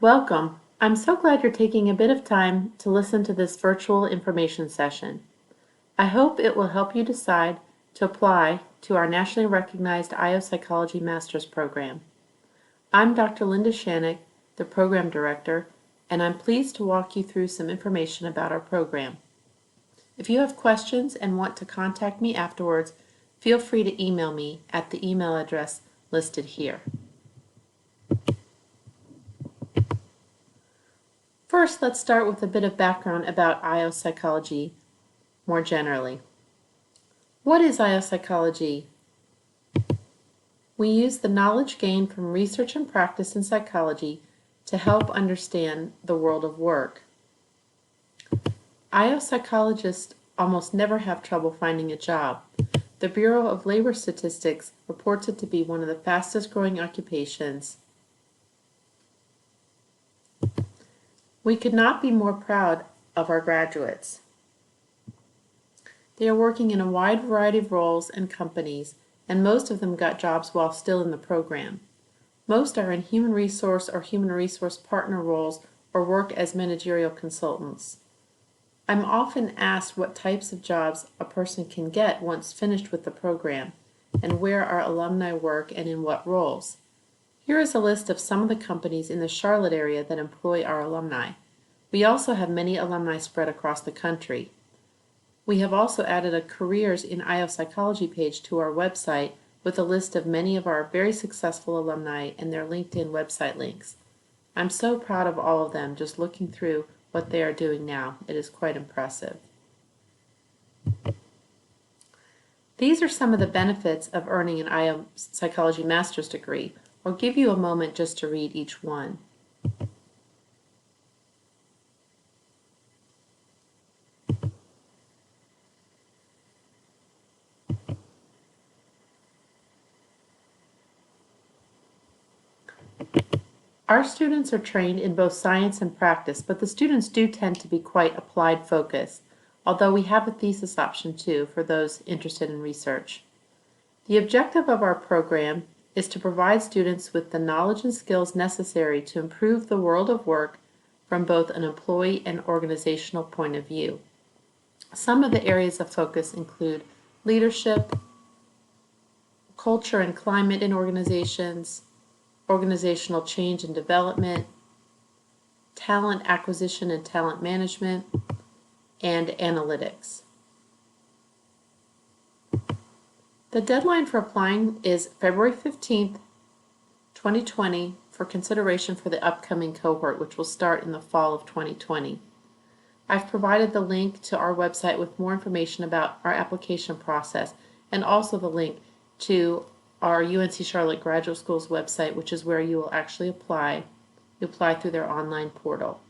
Welcome. I'm so glad you're taking a bit of time to listen to this virtual information session. I hope it will help you decide to apply to our nationally recognized IO Psychology Master's Program. I'm Dr. Linda Shanek, the Program Director, and I'm pleased to walk you through some information about our program. If you have questions and want to contact me afterwards, feel free to email me at the email address listed here. First, let's start with a bit of background about IO psychology more generally. What is IO psychology? We use the knowledge gained from research and practice in psychology to help understand the world of work. IO psychologists almost never have trouble finding a job. The Bureau of Labor Statistics reports it to be one of the fastest growing occupations. We could not be more proud of our graduates. They are working in a wide variety of roles and companies, and most of them got jobs while still in the program. Most are in human resource or human resource partner roles or work as managerial consultants. I'm often asked what types of jobs a person can get once finished with the program, and where our alumni work and in what roles. Here is a list of some of the companies in the Charlotte area that employ our alumni. We also have many alumni spread across the country. We have also added a Careers in IO Psychology page to our website with a list of many of our very successful alumni and their LinkedIn website links. I'm so proud of all of them just looking through what they are doing now. It is quite impressive. These are some of the benefits of earning an IO Psychology Master's degree. I'll give you a moment just to read each one. Our students are trained in both science and practice, but the students do tend to be quite applied focused, although we have a thesis option too for those interested in research. The objective of our program is to provide students with the knowledge and skills necessary to improve the world of work from both an employee and organizational point of view. Some of the areas of focus include leadership, culture and climate in organizations, organizational change and development, talent acquisition and talent management, and analytics. The deadline for applying is February 15th, 2020 for consideration for the upcoming cohort, which will start in the fall of 2020. I've provided the link to our website with more information about our application process and also the link to our UNC Charlotte Graduate School's website, which is where you will actually apply. You apply through their online portal.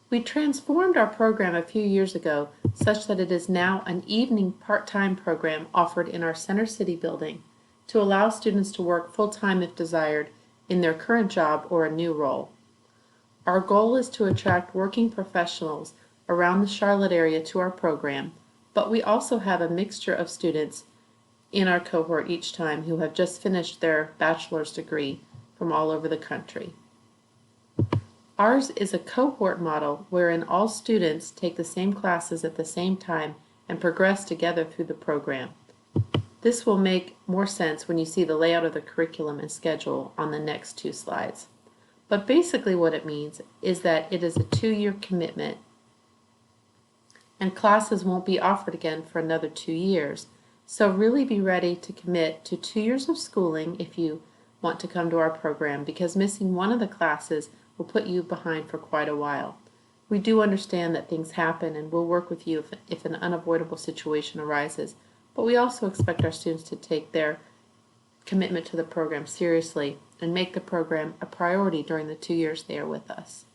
We transformed our program a few years ago such that it is now an evening part-time program offered in our Center City building to allow students to work full-time if desired in their current job or a new role. Our goal is to attract working professionals around the Charlotte area to our program, but we also have a mixture of students in our cohort each time who have just finished their bachelor's degree from all over the country. Ours is a cohort model wherein all students take the same classes at the same time and progress together through the program. This will make more sense when you see the layout of the curriculum and schedule on the next two slides. But basically what it means is that it is a 2-year commitment and classes won't be offered again for another 2 years. So really be ready to commit to 2 years of schooling if you want to come to our program, because missing one of the classes will put you behind for quite a while. We do understand that things happen and we'll work with you if an unavoidable situation arises, but we also expect our students to take their commitment to the program seriously and make the program a priority during the 2 years they are with us.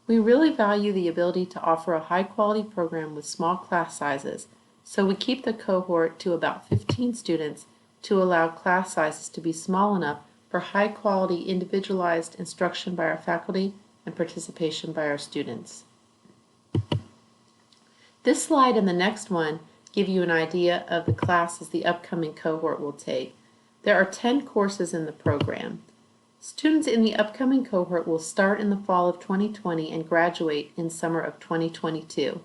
We really value the ability to offer a high-quality program with small class sizes, so we keep the cohort to about 15 students to allow class sizes to be small enough for high-quality individualized instruction by our faculty and participation by our students. This slide and the next one give you an idea of the classes the upcoming cohort will take. There are 10 courses in the program. Students in the upcoming cohort will start in the fall of 2020 and graduate in summer of 2022.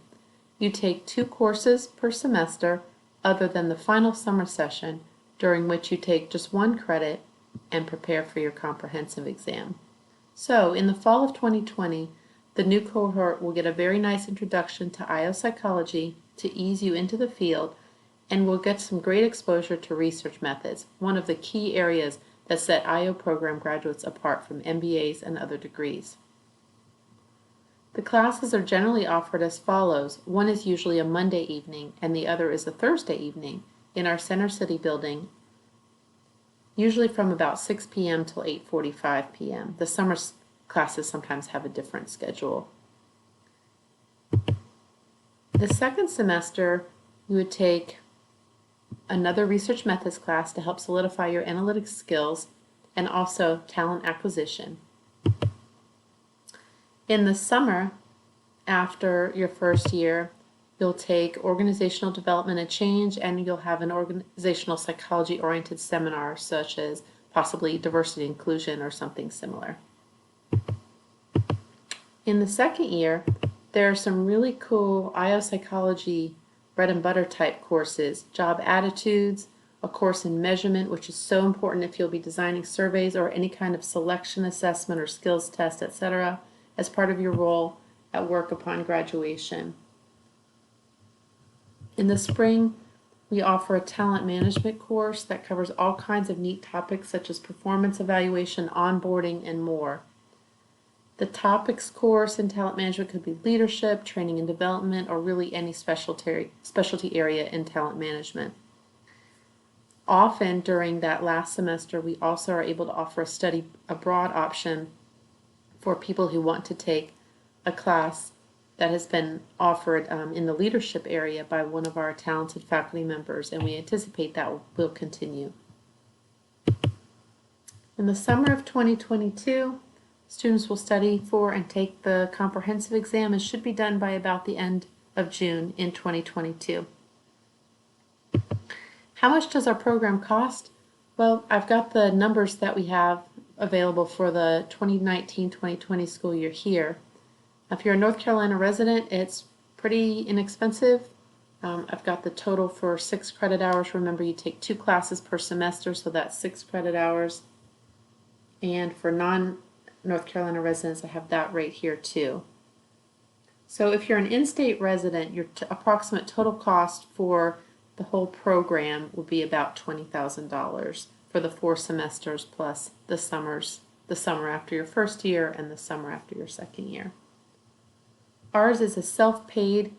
You take 2 courses per semester other than the final summer session, during which you take just 1 credit and prepare for your comprehensive exam. So, in the fall of 2020, the new cohort will get a very nice introduction to IO psychology to ease you into the field, and will get some great exposure to research methods, one of the key areas that set IO program graduates apart from MBAs and other degrees. The classes are generally offered as follows. One is usually a Monday evening and the other is a Thursday evening in our Center City building, usually from about 6 p.m. till 8:45 p.m. The summer classes sometimes have a different schedule. The second semester, you would take another research methods class to help solidify your analytics skills and also talent acquisition. In the summer, after your first year, you'll take organizational development and change, and you'll have an organizational psychology oriented seminar such as possibly diversity inclusion or something similar. In the second year, there are some really cool IO psychology bread and butter type courses, job attitudes, a course in measurement, which is so important if you'll be designing surveys or any kind of selection assessment or skills test, etc., as part of your role at work upon graduation. In the spring, we offer a talent management course that covers all kinds of neat topics such as performance evaluation, onboarding, and more. The topics course in talent management could be leadership, training and development, or really any specialty area in talent management. Often during that last semester, we also are able to offer a study abroad option for people who want to take a class that has been offered in the leadership area by one of our talented faculty members, and we anticipate that will continue. In the summer of 2022, students will study for and take the comprehensive exam. It should be done by about the end of June in 2022. How much does our program cost? Well, I've got the numbers that we have available for the 2019-2020 school year here. If you're a North Carolina resident, it's pretty inexpensive. I've got the total for 6 credit hours. Remember, you take 2 classes per semester, so that's 6 credit hours. And for non-North Carolina residents, I have that rate here too. So if you're an in-state resident, your approximate total cost for the whole program would be about $20,000 for the 4 semesters plus the summer after your first year and the summer after your second year. Ours is a self-paid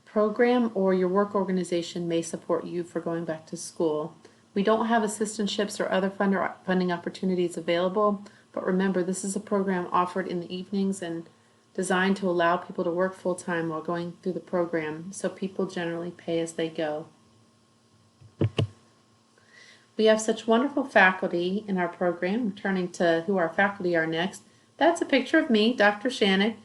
program, or your work organization may support you for going back to school. We don't have assistantships or other funding opportunities available, but remember, this is a program offered in the evenings and designed to allow people to work full-time while going through the program, so people generally pay as they go. We have such wonderful faculty in our program. Turning to who our faculty are next. That's a picture of me, Dr. Shannon.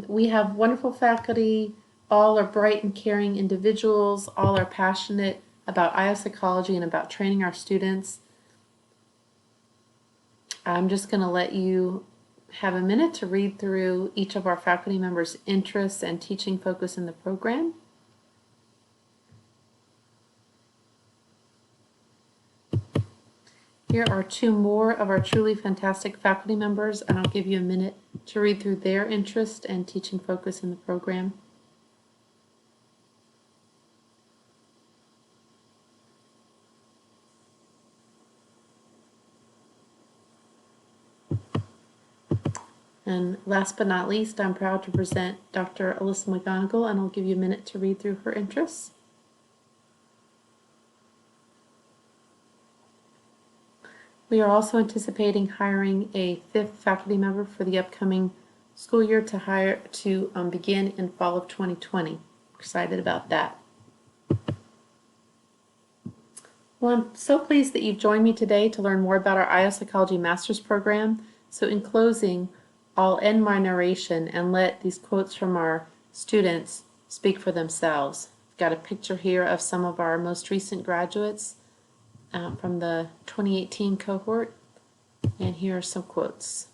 We have wonderful faculty. All are bright and caring individuals. All are passionate about IO psychology and about training our students. I'm just going to let you have a minute to read through each of our faculty members' interests and teaching focus in the program. Here are 2 more of our truly fantastic faculty members, and I'll give you a minute to read through their interest and teaching focus in the program. And last but not least, I'm proud to present Dr. Alyssa McGonigal, and I'll give you a minute to read through her interests. We are also anticipating hiring a 5th faculty member for the upcoming school year to begin in fall of 2020. Excited about that. Well, I'm so pleased that you've joined me today to learn more about our IO Psychology Master's Program. So in closing, I'll end my narration and let these quotes from our students speak for themselves. I've got a picture here of some of our most recent graduates from the 2018 cohort. And here are some quotes.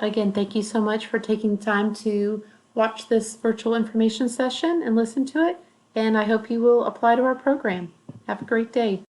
Again, thank you so much for taking time to watch this virtual information session and listen to it, and I hope you will apply to our program. Have a great day.